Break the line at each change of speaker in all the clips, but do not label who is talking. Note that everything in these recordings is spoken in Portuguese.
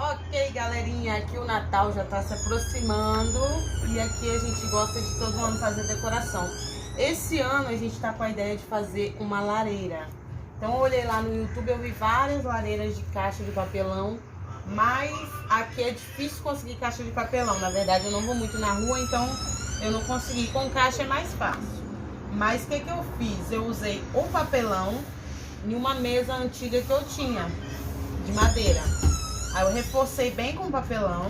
Ok, galerinha, aqui o Natal já tá se aproximando e aqui a gente gosta de todo ano fazer decoração. Esse ano a gente tá com a ideia de fazer uma lareira. Então eu olhei lá no YouTube, eu vi várias lareiras de caixa de papelão, mas aqui é difícil conseguir caixa de papelão. Na verdade eu não vou muito na rua, então eu não consegui. Com caixa é mais fácil. Mas o que eu fiz? Eu usei o papelão em uma mesa antiga que eu tinha, de madeira. Aí eu reforcei bem com papelão,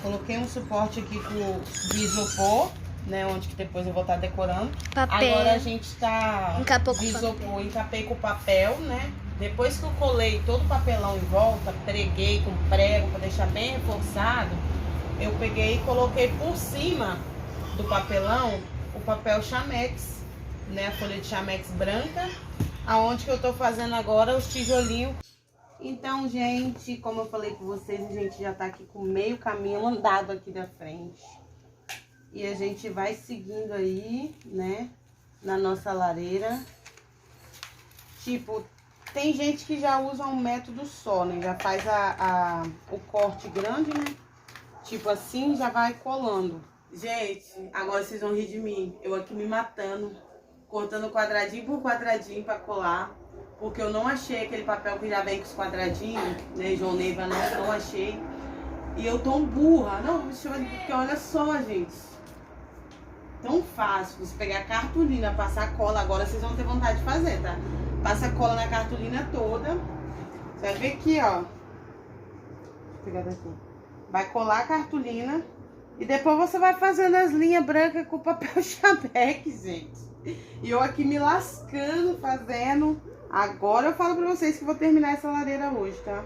coloquei um suporte aqui de isopor, né, onde que depois eu vou estar decorando.
Papel.
Agora a gente tá
Encapou com
de isopor, encapei com papel, né. Depois que eu colei todo o papelão em volta, preguei com prego para deixar bem reforçado, eu peguei e coloquei por cima do papelão o papel chamex, né, a folha de chamex branca, aonde que eu tô fazendo agora os tijolinhos. Então, gente, como eu falei com vocês, a gente já tá aqui com meio caminho andado aqui da frente. E a gente vai seguindo aí, né, na nossa lareira. Tipo, tem gente que já usa um método só, né? Já faz o corte grande, né? Tipo assim, já vai colando. Gente, agora vocês vão rir de mim. Eu aqui me matando, cortando quadradinho por quadradinho pra colar. Porque eu não achei aquele papel que já vem com os quadradinhos, né, João Neiva, não achei. E eu tô burra, não, porque olha só, gente. Tão fácil você pegar a cartolina, passar cola, agora vocês vão ter vontade de fazer, tá? Passa cola na cartolina toda. Você vai ver aqui, ó. Deixa eu pegar daqui. Vai colar a cartolina e depois você vai fazendo as linhas brancas com papel chamex, gente. E eu aqui me lascando, fazendo. Agora eu falo pra vocês que vou terminar essa lareira hoje, tá?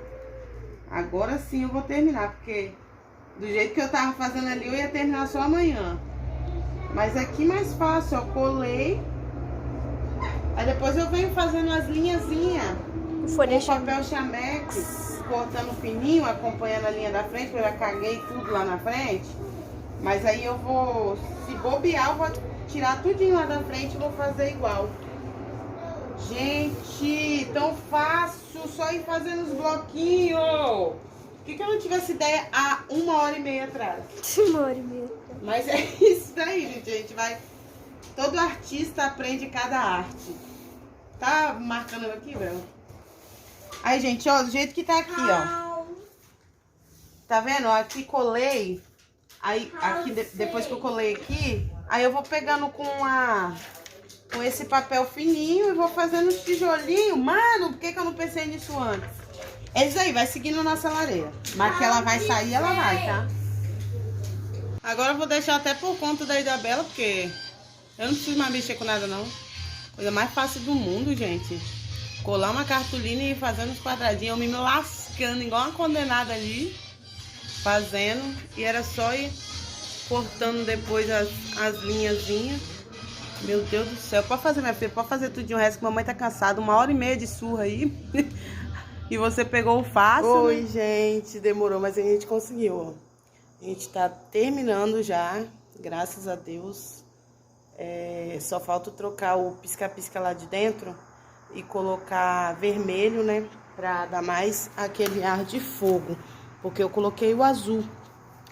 Agora sim eu vou terminar, porque do jeito que eu tava fazendo ali, eu ia terminar só amanhã. Mas aqui mais fácil, ó, colei. Aí depois eu venho fazendo as linhazinhas com papel chamex, cortando fininho, acompanhando a linha da frente, porque eu já caguei tudo lá na frente. Mas aí eu vou, se bobear, eu vou tirar tudinho lá da frente e vou fazer igual. Gente, tão fácil, só ir fazendo os bloquinhos. Por que eu não tivesse ideia há 1h30 atrás?
1h30.
Mas é isso daí, gente. A gente vai... Todo artista aprende cada arte. Tá marcando aqui, branco? Aí, gente, ó, do jeito que tá aqui, ó. Tá vendo? Ó, aqui colei. Aí, aqui, depois que eu colei aqui, aí eu vou pegando com esse papel fininho e vou fazendo os tijolinhos. Mano, por que eu não pensei nisso antes? É isso aí, vai seguindo nossa lareira. Mas que ela vai sair, ela vai, tá? Agora eu vou deixar até por conta da Isabela, porque eu não preciso mais mexer com nada, não. Coisa mais fácil do mundo, gente. Colar uma cartolina e ir fazendo os quadradinhos. Eu me lascando igual uma condenada ali. Fazendo. E era só ir cortando depois as linhazinhas. Meu Deus do céu, pode fazer, minha filha, pode fazer tudinho, o resto que mamãe tá cansada, 1h30 de surra aí. E você pegou o fácil. Oi, né? Gente, demorou, mas a gente conseguiu, ó. A gente tá terminando já, graças a Deus. Só falta trocar o pisca-pisca lá de dentro e colocar vermelho, né, pra dar mais aquele ar de fogo. Porque eu coloquei o azul,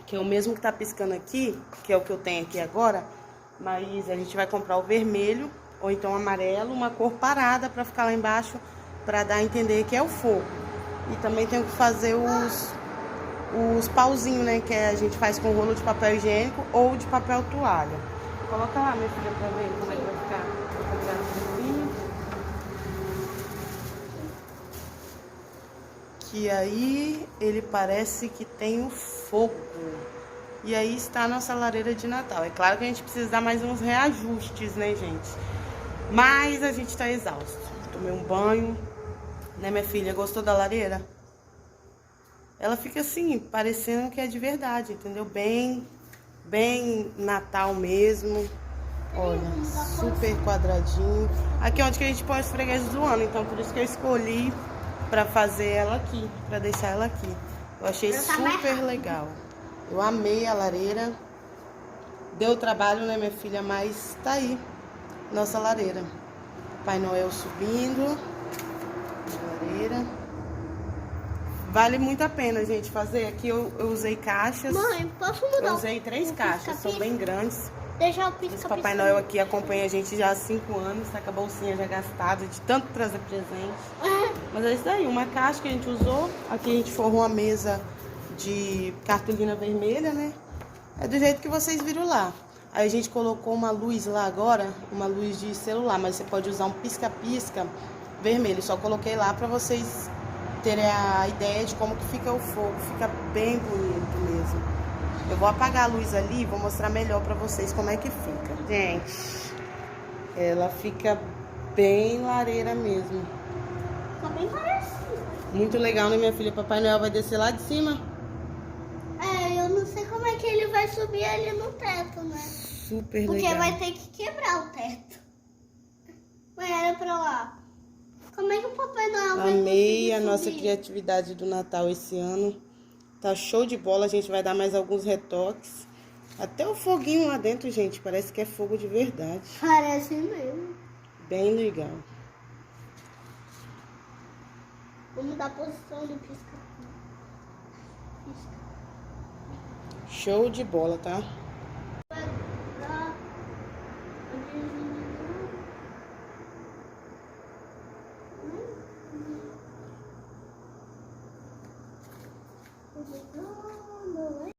que é o mesmo que tá piscando aqui, que é o que eu tenho aqui agora. Mas a gente vai comprar o vermelho ou então amarelo, uma cor parada para ficar lá embaixo, para dar a entender que é o fogo. E também tem que fazer os pauzinhos, né, que a gente faz com rolo de papel higiênico ou de papel toalha. Coloca lá, minha filha, para ver como é que vai ficar. Vou pegar no que aí ele parece que tem o fogo. E aí está a nossa lareira de Natal. É claro que a gente precisa dar mais uns reajustes, né, gente? Mas a gente tá exausto. Tomei um banho, né, minha filha? Gostou da lareira? Ela fica assim, parecendo que é de verdade, entendeu? Bem Natal mesmo. Olha, super quadradinho. Aqui é onde que a gente põe os fregueses do ano. Então, por isso que eu escolhi pra fazer ela aqui, pra deixar ela aqui. Eu achei super legal. Eu amei a lareira. Deu trabalho, né, minha filha? Mas tá aí, nossa lareira. Papai Noel subindo. Lareira. Vale muito a pena, gente, fazer. Aqui eu usei caixas.
Mãe, posso mudar?
Eu usei 3 caixas, são bem grandes.
Deixar o pisca-pisca.
Esse Papai Noel aqui acompanha a gente já há 5 anos, tá com a bolsinha já gastada de tanto trazer presente. Mas é isso daí, uma caixa que a gente usou. Aqui a gente forrou uma mesa de cartolina vermelha, né? É do jeito que vocês viram lá. Aí a gente colocou uma luz lá agora, uma luz de celular, mas você pode usar um pisca-pisca vermelho. Só coloquei lá pra vocês terem a ideia de como que fica o fogo. Fica bem bonito mesmo. Eu vou apagar a luz ali e vou mostrar melhor pra vocês como é que fica. Gente, ela fica bem lareira mesmo.
Fica bem parecido.
Muito legal, né, minha filha? Papai Noel vai descer lá de cima.
É, eu não sei como é que ele vai subir ali no teto, né?
Super
Porque
legal.
vai ter que quebrar o teto. Mãe, olha pra lá. Como é que o Papai Noel vai
Amei a
conseguir
nossa
subir?
criatividade do Natal esse ano. Tá show de bola, a gente vai dar mais alguns retoques. Até o foguinho lá dentro, gente, parece que é fogo de verdade.
Parece mesmo.
Bem legal.
Vamos dar a posição do pisca.
Show de bola, tá?
Não, não é.